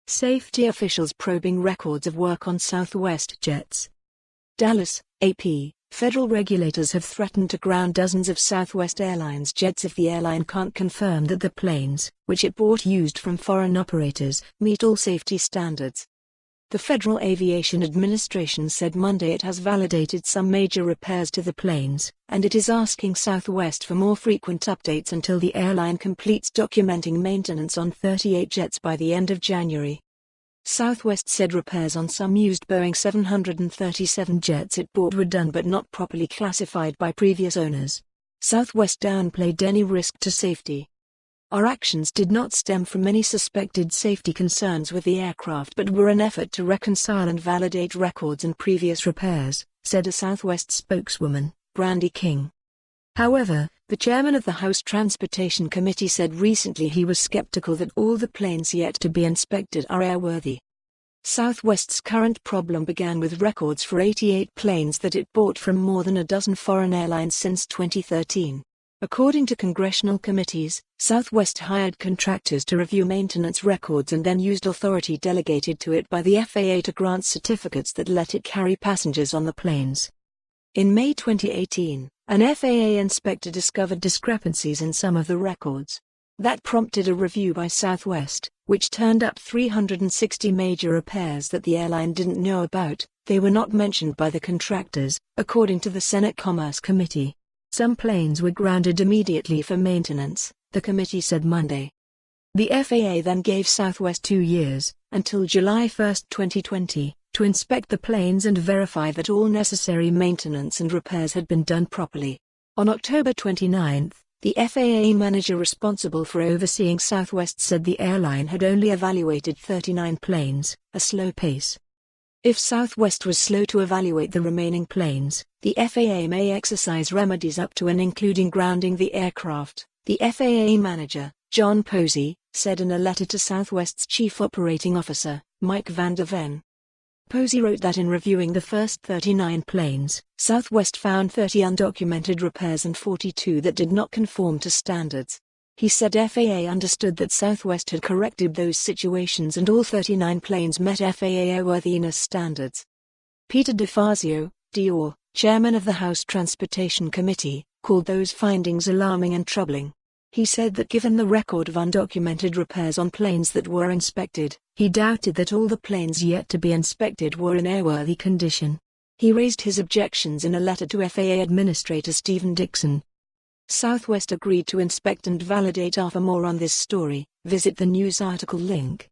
Safety officials probing records of work on Southwest jets. Dallas, AP. Federal regulators have threatened to ground dozens of Southwest Airlines jets if the airline can't confirm that the planes, which it bought used from foreign operators, meet all safety standards. The Federal Aviation Administration said Monday it has validated some major repairs to the planes, and it is asking Southwest for more frequent updates until the airline completes documenting maintenance on 38 jets by the end of January. Southwest said repairs on some used Boeing 737 jets it bought were done but not properly classified by previous owners. Southwest downplayed any risk to safety. Our actions did not stem from any suspected safety concerns with the aircraft but were an effort to reconcile and validate records and previous repairs, said a Southwest spokeswoman, Brandy King. However, the chairman of the House Transportation Committee said recently he was skeptical that all the planes yet to be inspected are airworthy. Southwest's current problem began with records for 88 planes that it bought from more than a dozen foreign airlines since 2013. According to congressional committees, Southwest hired contractors to review maintenance records and then used authority delegated to it by the FAA to grant certificates that let it carry passengers on the planes. In May 2018, an FAA inspector discovered discrepancies in some of the records. That prompted a review by Southwest, which turned up 360 major repairs that the airline didn't know about. They were not mentioned by the contractors, according to the Senate Commerce Committee. Some planes were grounded immediately for maintenance, the committee said Monday. The FAA then gave Southwest 2 years, until July 1, 2020, to inspect the planes and verify that all necessary maintenance and repairs had been done properly. On October 29, the FAA manager responsible for overseeing Southwest said the airline had only evaluated 39 planes, a slow pace. If Southwest was slow to evaluate the remaining planes, the FAA may exercise remedies up to and including grounding the aircraft, the FAA manager, John Posey, said in a letter to Southwest's Chief Operating Officer, Mike Van der Ven. Posey wrote that in reviewing the first 39 planes, Southwest found 30 undocumented repairs and 42 that did not conform to standards. He said FAA understood that Southwest had corrected those situations and all 39 planes met FAA airworthiness standards. Peter DeFazio, DOR, chairman of the House Transportation Committee, called those findings alarming and troubling. He said that given the record of undocumented repairs on planes that were inspected, he doubted that all the planes yet to be inspected were in airworthy condition. He raised his objections in a letter to FAA Administrator Stephen Dixon. Southwest agreed to inspect and validate. For more on this story, visit the news article link.